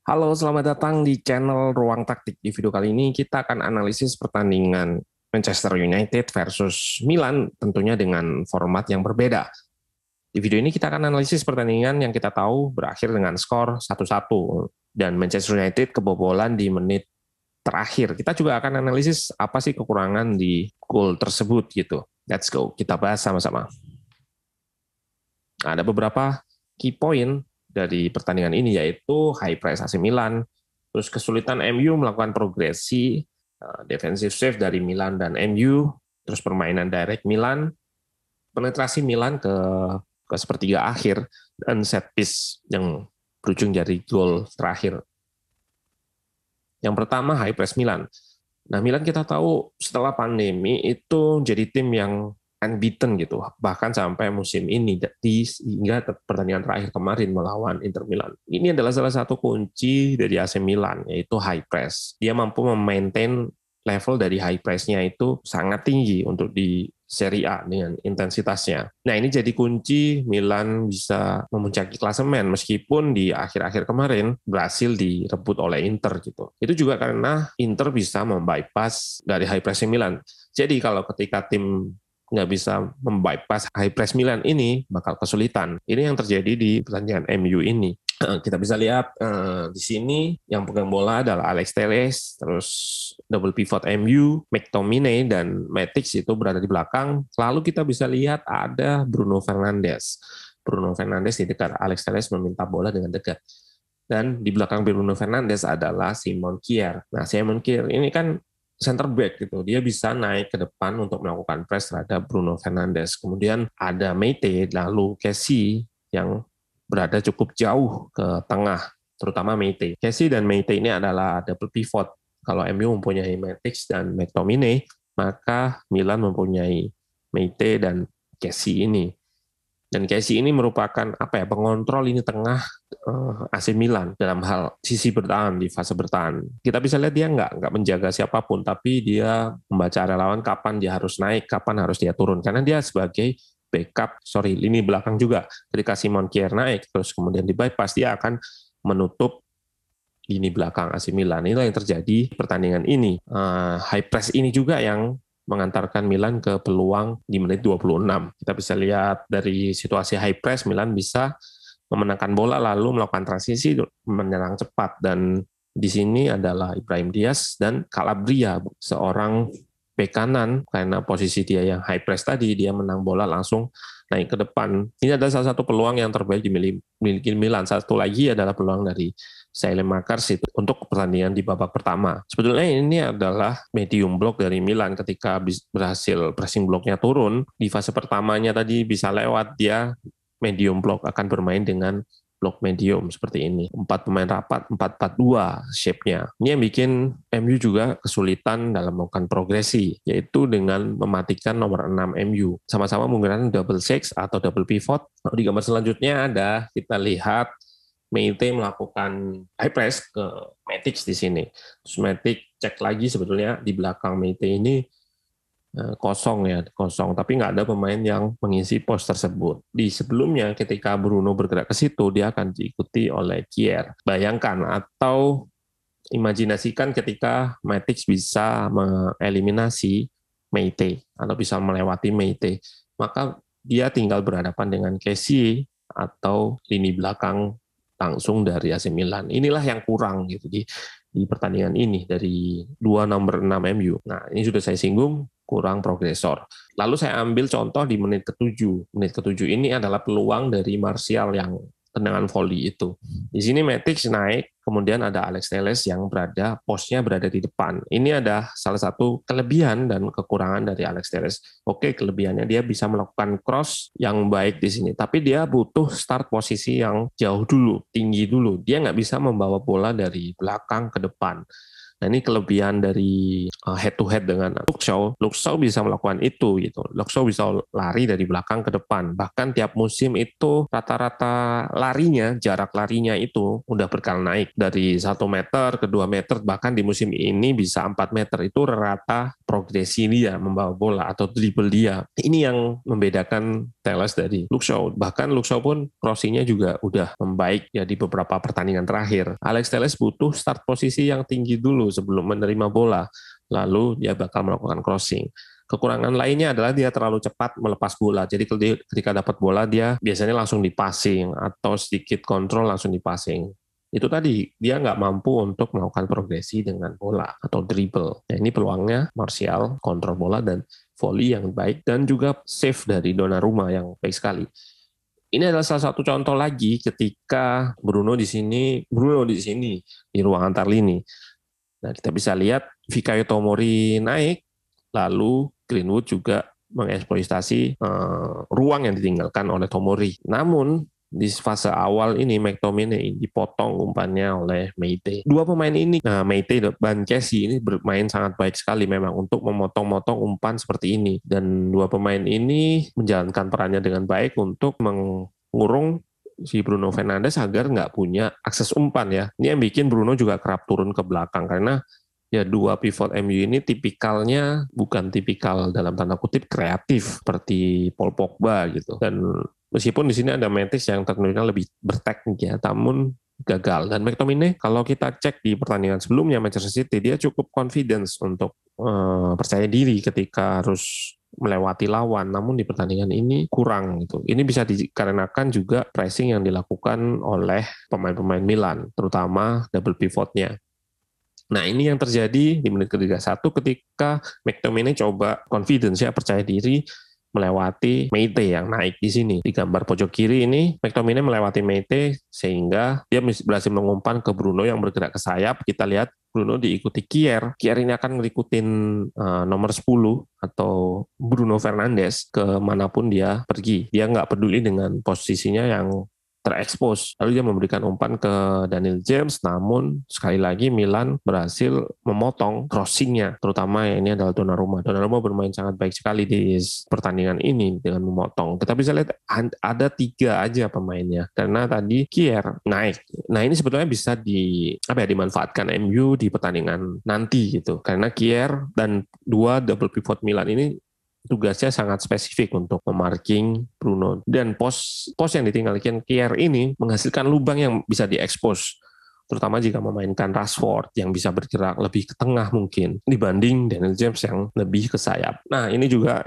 Halo, selamat datang di channel Ruang Taktik. Di video kali ini kita akan analisis pertandingan Manchester United versus Milan, tentunya dengan format yang berbeda. Di video ini kita akan analisis pertandingan yang kita tahu berakhir dengan skor 1-1 dan Manchester United kebobolan di menit terakhir. Kita juga akan analisis apa sih kekurangan di gol tersebut gitu. Let's go, kita bahas sama-sama. Ada beberapa key point dari pertandingan ini, yaitu high press AC Milan, terus kesulitan MU melakukan progresi, defensive save dari Milan dan MU, terus permainan direct Milan, penetrasi Milan ke sepertiga akhir, dan set piece yang berujung dari gol terakhir. Yang pertama, high press Milan. Nah, Milan kita tahu setelah pandemi itu jadi tim yang unbeaten gitu, bahkan sampai musim ini hingga pertandingan terakhir kemarin melawan Inter Milan. Ini adalah salah satu kunci dari AC Milan, yaitu high press. Dia mampu memaintain level dari high press-nya itu sangat tinggi untuk di Serie A dengan intensitasnya. Nah, ini jadi kunci Milan bisa memuncaki klasemen meskipun di akhir-akhir kemarin berhasil direbut oleh Inter gitu. Itu juga karena Inter bisa membypass dari high pressing Milan. Jadi kalau ketika tim nggak bisa membypass high press Milan ini bakal kesulitan. Ini yang terjadi di pertandingan MU ini. Kita bisa lihat di sini yang pegang bola adalah Alex Telles, terus double pivot MU, McTominay dan Matic itu berada di belakang. Lalu kita bisa lihat ada Bruno Fernandes. Bruno Fernandes di dekat Alex Telles meminta bola dengan dekat. Dan di belakang Bruno Fernandes adalah Simon Kjaer. Nah, Simon Kjaer ini kan center back gitu, dia bisa naik ke depan untuk melakukan press terhadap Bruno Fernandes. Kemudian ada Meite, lalu Kessie yang berada cukup jauh ke tengah, terutama Meite. Kessie dan Meite ini adalah double pivot. Kalau MU mempunyai Matic dan McTominay, maka Milan mempunyai Meite dan Kessie ini. Dan Kessie ini merupakan pengontrol ini tengah AC Milan dalam hal sisi bertahan di fase bertahan. Kita bisa lihat dia nggak menjaga siapapun, tapi dia membaca relawan kapan dia harus naik, kapan harus dia turun. Karena dia sebagai lini belakang juga. Ketika Simon Kjaer naik, terus kemudian di bypass, dia akan menutup lini belakang AC Milan. Inilah yang terjadi di pertandingan ini. High press ini juga yang mengantarkan Milan ke peluang di menit 26. Kita bisa lihat dari situasi high press, Milan bisa memenangkan bola lalu melakukan transisi menyerang cepat, dan di sini adalah Ibrahim Diaz dan Calabria, seorang bek kanan, karena posisi dia yang high press tadi, dia menang bola langsung naik ke depan. Ini adalah salah satu peluang yang terbaik dimiliki Milan. Satu lagi adalah peluang dari Saelemaekers itu untuk pertandingan di babak pertama. Sebetulnya ini adalah medium block dari Milan. Ketika berhasil pressing blocknya turun, di fase pertamanya tadi bisa lewat, dia medium block akan bermain dengan blok medium seperti ini. 4 pemain rapat, 4-4-2 shape-nya. Ini yang bikin MU juga kesulitan dalam melakukan progresi, yaitu dengan mematikan nomor 6 MU. Sama-sama menggunakan double six atau double pivot. Di gambar selanjutnya ada, kita lihat Meite melakukan high press ke Matic di sini. Terus Matic cek lagi, sebetulnya di belakang Meite ini kosong, tapi nggak ada pemain yang mengisi pos tersebut. Di sebelumnya ketika Bruno bergerak ke situ, dia akan diikuti oleh Kjaer. Bayangkan atau imajinasikan ketika Matic bisa mengeliminasi Meite atau bisa melewati Meite, maka dia tinggal berhadapan dengan Kessie atau lini belakang langsung dari AC Milan. Inilah yang kurang gitu di pertandingan ini dari dua nomor 6 MU. Nah, ini sudah saya singgung, kurang progresor. Lalu saya ambil contoh di menit ke-7. Menit ke-7 ini adalah peluang dari Martial yang tendangan volley itu. Di sini Matic naik, kemudian ada Alex Telles yang posnya berada di depan. Ini ada salah satu kelebihan dan kekurangan dari Alex Telles. Oke, kelebihannya dia bisa melakukan cross yang baik di sini, tapi dia butuh start posisi yang jauh dulu, tinggi dulu. Dia nggak bisa membawa bola dari belakang ke depan. Nah, ini kelebihan dari head to head dengan Luke Shaw bisa melakukan itu gitu. Luke Shaw bisa lari dari belakang ke depan. Bahkan tiap musim itu rata-rata larinya, jarak larinya itu udah berkali naik dari 1 meter ke 2 meter, bahkan di musim ini bisa 4 meter. Itu rata progresi dia membawa bola atau dribble dia. Ini yang membedakan Telles dari Luke Shaw. Bahkan Luke Shaw pun crossingnya juga udah membaik ya di beberapa pertandingan terakhir. Alex Telles butuh start posisi yang tinggi dulu sebelum menerima bola, lalu dia bakal melakukan crossing. Kekurangan lainnya adalah dia terlalu cepat melepas bola. Jadi ketika dapat bola dia biasanya langsung dipassing atau sedikit kontrol langsung dipassing. Itu tadi, dia nggak mampu untuk melakukan progresi dengan bola atau dribble. Nah, ini peluangnya Martial, kontrol bola dan volley yang baik, dan juga save dari Donnarumma yang baik sekali. Ini adalah salah satu contoh lagi ketika Bruno di sini di ruang antar lini. Nah, kita bisa lihat Fikayo Tomori naik, lalu Greenwood juga mengeksploitasi ruang yang ditinggalkan oleh Tomori. Namun di fase awal ini McTominay dipotong umpannya oleh Meite. Dua pemain ini, Meite dan Kessie ini bermain sangat baik sekali memang untuk memotong-motong umpan seperti ini. Dan dua pemain ini menjalankan perannya dengan baik untuk mengurung si Bruno Fernandes agar nggak punya akses umpan ya. Ini yang bikin Bruno juga kerap turun ke belakang karena ya dua pivot MU ini tipikalnya bukan tipikal dalam tanda kutip kreatif seperti Paul Pogba gitu. Dan meskipun di sini ada Matic yang tentunya lebih berteknik ya, namun gagal. Dan McTominay kalau kita cek di pertandingan sebelumnya Manchester City, dia cukup confidence untuk percaya diri ketika harus melewati lawan, namun di pertandingan ini kurang gitu. Ini bisa dikarenakan juga pressing yang dilakukan oleh pemain-pemain Milan, terutama double pivotnya. Nah, ini yang terjadi di menit ke-31 ketika McTominay coba confidence ya, percaya diri melewati Meite yang naik di sini. Di gambar pojok kiri ini, McTominay melewati Meite sehingga dia berhasil mengumpan ke Bruno yang bergerak ke sayap. Kita lihat Bruno diikuti Kier. Kier ini akan ngikutin nomor 10 atau Bruno Fernandes kemanapun dia pergi. Dia nggak peduli dengan posisinya yang terekspos. Lalu dia memberikan umpan ke Daniel James, namun sekali lagi Milan berhasil memotong crossingnya, terutama ini adalah Donnarumma. Donnarumma bermain sangat baik sekali di pertandingan ini dengan memotong. Kita bisa lihat ada 3 aja pemainnya, karena tadi Kier naik. Nah, ini sebetulnya bisa dimanfaatkan MU di pertandingan nanti gitu, karena Kier dan 2 double pivot Milan ini tugasnya sangat spesifik untuk memarking Bruno, dan pos yang ditinggalkan Kier ini menghasilkan lubang yang bisa diekspos, terutama jika memainkan Rashford yang bisa bergerak lebih ke tengah mungkin dibanding Daniel James yang lebih ke sayap. Nah, ini juga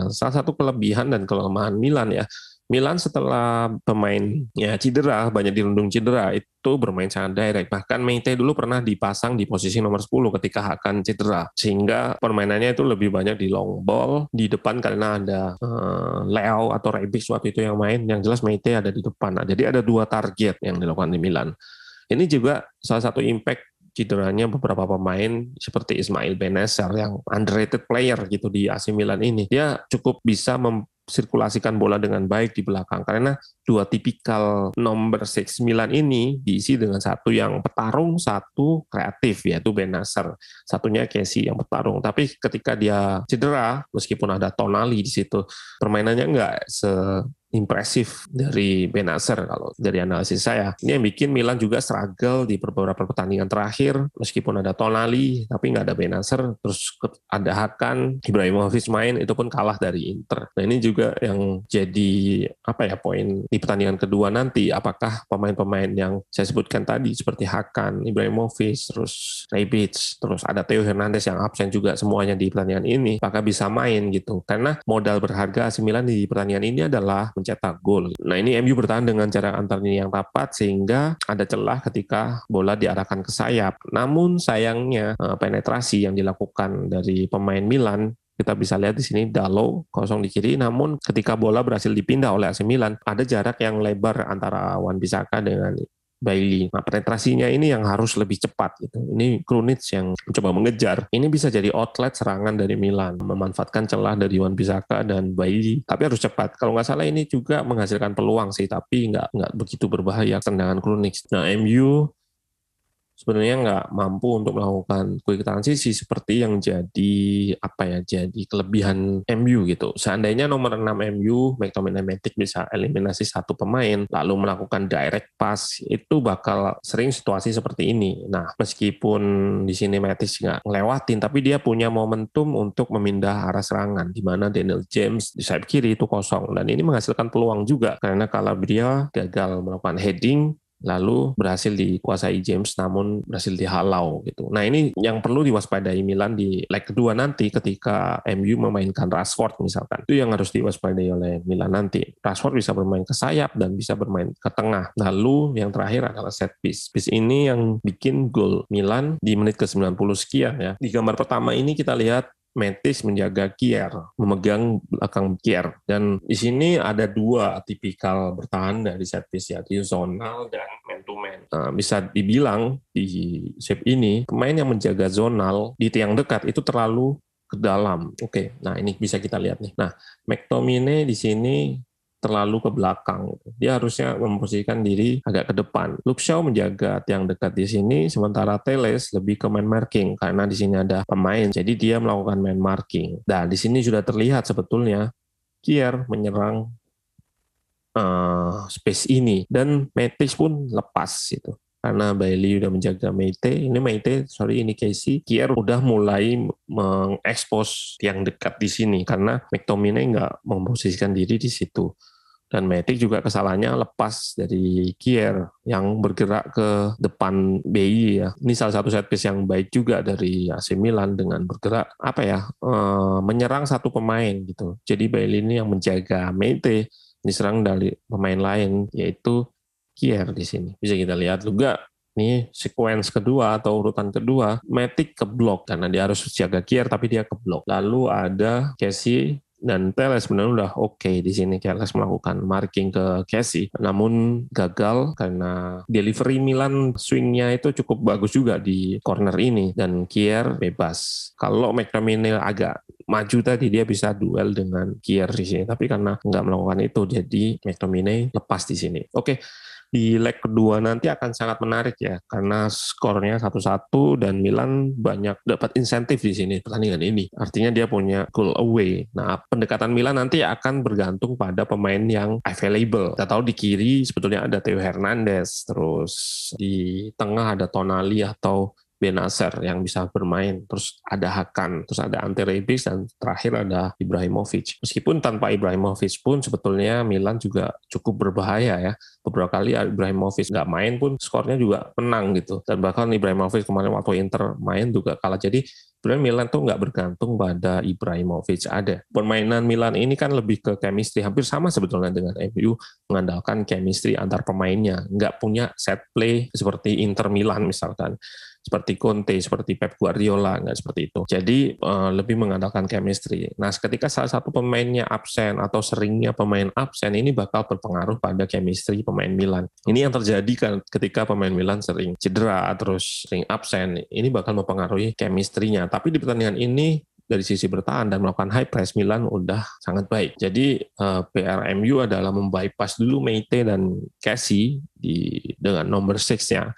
salah satu kelebihan dan kelemahan Milan ya. Milan setelah pemainnya cedera, banyak dirundung cedera, itu bermain sangat direct. Bahkan Meite dulu pernah dipasang di posisi nomor 10 ketika Hakan cedera. Sehingga permainannya itu lebih banyak di long ball, di depan karena ada Leo atau Rebic waktu itu yang main. Yang jelas Meite ada di depan. Nah, jadi ada 2 target yang dilakukan di Milan. Ini juga salah satu impact cederanya beberapa pemain seperti Ismail Bennacer yang underrated player gitu di AC Milan ini. Dia cukup bisa sirkulasikan bola dengan baik di belakang karena 2 tipikal nomor 6 Milan ini diisi dengan satu yang petarung, satu kreatif yaitu Bennacer, satunya Kessie yang petarung. Tapi ketika dia cedera, meskipun ada Tonali di situ, permainannya nggak impresif dari Bennacer kalau dari analisis saya. Ini yang bikin Milan juga struggle di beberapa pertandingan terakhir, meskipun ada Tonali tapi nggak ada Bennacer, terus ada Hakan, Ibrahimovic main itu pun kalah dari Inter. Nah, ini juga yang jadi poin di pertandingan kedua nanti, apakah pemain-pemain yang saya sebutkan tadi seperti Hakan, Ibrahimovic, terus Rebic, terus ada Theo Hernandez yang absen juga semuanya di pertandingan ini, apakah bisa main gitu. Karena modal berharga AC Milan di pertandingan ini adalah mencetak gol. Nah, ini MU bertahan dengan jarak antar lini yang rapat sehingga ada celah ketika bola diarahkan ke sayap. Namun sayangnya penetrasi yang dilakukan dari pemain Milan, kita bisa lihat di sini Dalot kosong di kiri, namun ketika bola berhasil dipindah oleh AC Milan, ada jarak yang lebar antara Wan-Bissaka dengan Bailey. Nah, penetrasinya ini yang harus lebih cepat gitu. Ini Krunic yang mencoba mengejar. Ini bisa jadi outlet serangan dari Milan, memanfaatkan celah dari Wan-Bissaka dan Bailey. Tapi harus cepat. Kalau nggak salah ini juga menghasilkan peluang sih, tapi nggak begitu berbahaya tendangan Krunic. Nah, MU sebenarnya nggak mampu untuk melakukan quick transisi seperti yang jadi kelebihan MU gitu. Seandainya nomor 6 MU, McTominay, Matic bisa eliminasi satu pemain, lalu melakukan direct pass, itu bakal sering situasi seperti ini. Nah, meskipun di sini Matic nggak ngelewatin, tapi dia punya momentum untuk memindah arah serangan, di mana Daniel James di sayap kiri itu kosong, dan ini menghasilkan peluang juga, karena Calabria gagal melakukan heading, lalu berhasil dikuasai James namun berhasil dihalau gitu. Nah, ini yang perlu diwaspadai Milan di leg kedua nanti ketika MU memainkan Rashford misalkan. Itu yang harus diwaspadai oleh Milan nanti. Rashford bisa bermain ke sayap dan bisa bermain ke tengah. Lalu yang terakhir adalah set piece. Piece ini yang bikin gol Milan di menit ke-90 sekian ya. Di gambar pertama ini kita lihat Matic menjaga Kier, memegang belakang Kier. Dan di sini ada dua tipikal bertahan dari set piece, yaitu zonal dan man to man. Nah, bisa dibilang di shape ini, pemain yang menjaga zonal di tiang dekat itu terlalu ke dalam. Oke, nah ini bisa kita lihat nih. Nah, McTominay di sini terlalu ke belakang. Dia harusnya memposisikan diri agak ke depan. Luke Shaw menjaga tiang dekat di sini, sementara Teles lebih ke man marking karena di sini ada pemain. Jadi dia melakukan man marking. Nah, di sini sudah terlihat sebetulnya Kier menyerang space ini dan Matic pun lepas itu. Karena Bailey udah menjaga ini Casey, Kier udah mulai mengekspos tiang dekat di sini karena McTominay nggak memposisikan diri di situ. Dan Matic juga kesalahannya lepas dari Kier yang bergerak ke depan BI ya. Ini salah satu set piece yang baik juga dari AC Milan dengan bergerak menyerang satu pemain gitu. Jadi Bailey ini yang menjaga Matic, diserang dari pemain lain yaitu Kier di sini. Bisa kita lihat juga ini sequence kedua atau urutan kedua, Matic keblok karena dia harus jaga Kier tapi dia keblok. Lalu ada Casey dan Teles sebenarnya udah oke di sini. Teles melakukan marking ke Casey, namun gagal karena delivery Milan swingnya itu cukup bagus juga di corner ini dan Kier bebas. Kalau McTominay agak maju tadi dia bisa duel dengan Kier di sini, tapi karena nggak melakukan itu jadi McTominay lepas di sini. Oke. Di leg kedua nanti akan sangat menarik ya, karena skornya 1-1 dan Milan banyak dapat insentif di sini pertandingan ini. Artinya dia punya goal away. Nah, pendekatan Milan nanti akan bergantung pada pemain yang available. Kita tahu di kiri sebetulnya ada Theo Hernandez, terus di tengah ada Tonali atau Benacer yang bisa bermain, terus ada Hakan, terus ada Ante Rebic, dan terakhir ada Ibrahimovic. Meskipun tanpa Ibrahimovic pun sebetulnya Milan juga cukup berbahaya ya. Beberapa kali Ibrahimovic nggak main pun skornya juga menang gitu. Dan bahkan Ibrahimovic kemarin waktu Inter main juga kalah. Jadi sebenarnya Milan tuh nggak bergantung pada Ibrahimovic ada. Permainan Milan ini kan lebih ke chemistry, hampir sama sebetulnya dengan MU, mengandalkan chemistry antar pemainnya. Nggak punya set play seperti Inter Milan misalkan, seperti Conte, seperti Pep Guardiola, nggak seperti itu. Jadi lebih mengandalkan chemistry. Nah, ketika salah satu pemainnya absen atau seringnya pemain absen, ini bakal berpengaruh pada chemistry pemain Milan. Ini yang terjadi kan ketika pemain Milan sering cedera, terus sering absen, ini bakal mempengaruhi chemistry-nya. Tapi di pertandingan ini, dari sisi bertahan dan melakukan high press, Milan udah sangat baik. Jadi PR MU adalah membypass dulu Meite dan Casey dengan nomor 6-nya,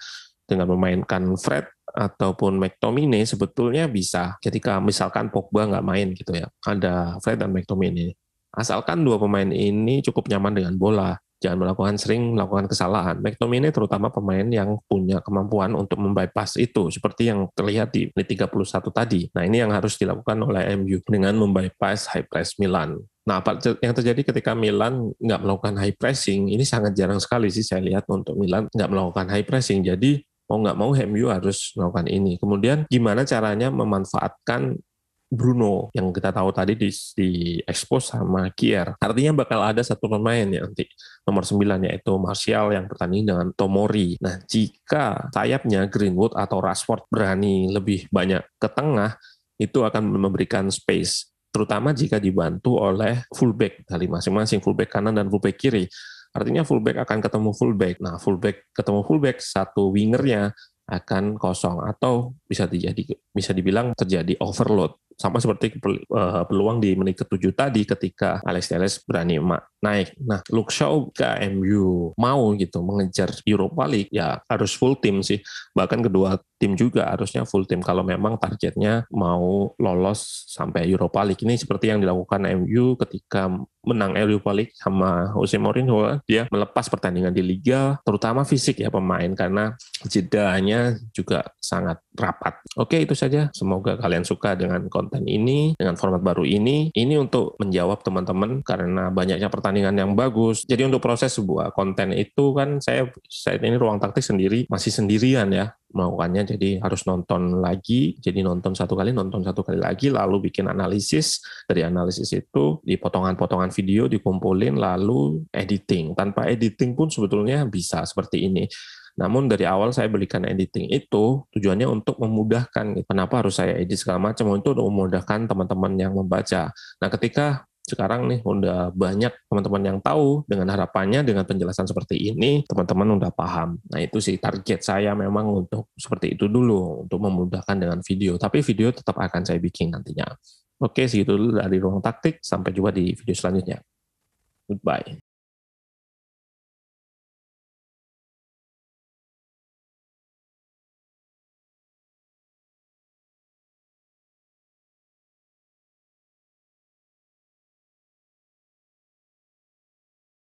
dengan memainkan Fred ataupun McTominay sebetulnya bisa ketika misalkan Pogba nggak main gitu ya. Ada Fred dan McTominay. Asalkan dua pemain ini cukup nyaman dengan bola, jangan sering melakukan kesalahan. McTominay terutama pemain yang punya kemampuan untuk membypass itu, seperti yang terlihat di menit 31 tadi. Nah, ini yang harus dilakukan oleh MU dengan membypass high press Milan. Nah, apa yang terjadi ketika Milan nggak melakukan high pressing, ini sangat jarang sekali sih saya lihat untuk Milan nggak melakukan high pressing. Jadi mau nggak mau MU harus melakukan ini. Kemudian gimana caranya memanfaatkan Bruno yang kita tahu tadi di expose sama Kier. Artinya bakal ada satu pemain ya nanti nomor 9 yaitu Martial yang bertanding dengan Tomori. Nah, jika sayapnya Greenwood atau Rashford berani lebih banyak ke tengah, itu akan memberikan space, terutama jika dibantu oleh fullback dari masing-masing, fullback kanan dan fullback kiri. Artinya fullback akan ketemu fullback. Nah, fullback ketemu fullback, satu wingernya akan kosong atau bisa dibilang terjadi overload. sama seperti peluang di menit ke-7 tadi ketika Alex Telles berani naik. Nah, Luke Shaw ke MU mau gitu mengejar Europa League, ya harus full tim sih. Bahkan kedua tim juga harusnya full tim kalau memang targetnya mau lolos sampai Europa League. Ini seperti yang dilakukan MU ketika menang Europa League sama Jose Mourinho. Dia melepas pertandingan di Liga, terutama fisik ya pemain, karena jedanya juga sangat rapat. Oke, itu saja. Semoga kalian suka dengan konten ini, dengan format baru ini. Ini untuk menjawab teman-teman karena banyaknya pertandingan yang bagus. Jadi untuk proses sebuah konten itu kan saya ini Ruang Taktik sendiri, masih sendirian ya melakukannya, jadi harus nonton lagi, jadi nonton satu kali lagi, lalu bikin analisis, dari analisis itu di potongan-potongan video dikumpulin, lalu editing. Tanpa editing pun sebetulnya bisa seperti ini. Namun dari awal saya berikan editing itu tujuannya untuk memudahkan. Kenapa harus saya edit segala macam? Untuk memudahkan teman-teman yang membaca. Nah, ketika sekarang nih udah banyak teman-teman yang tahu, dengan harapannya dengan penjelasan seperti ini teman-teman udah paham. Nah, itu sih target saya memang untuk seperti itu dulu, untuk memudahkan dengan video. Tapi video tetap akan saya bikin nantinya. Oke, segitu dulu dari Ruang Taktik. Sampai jumpa di video selanjutnya. Goodbye.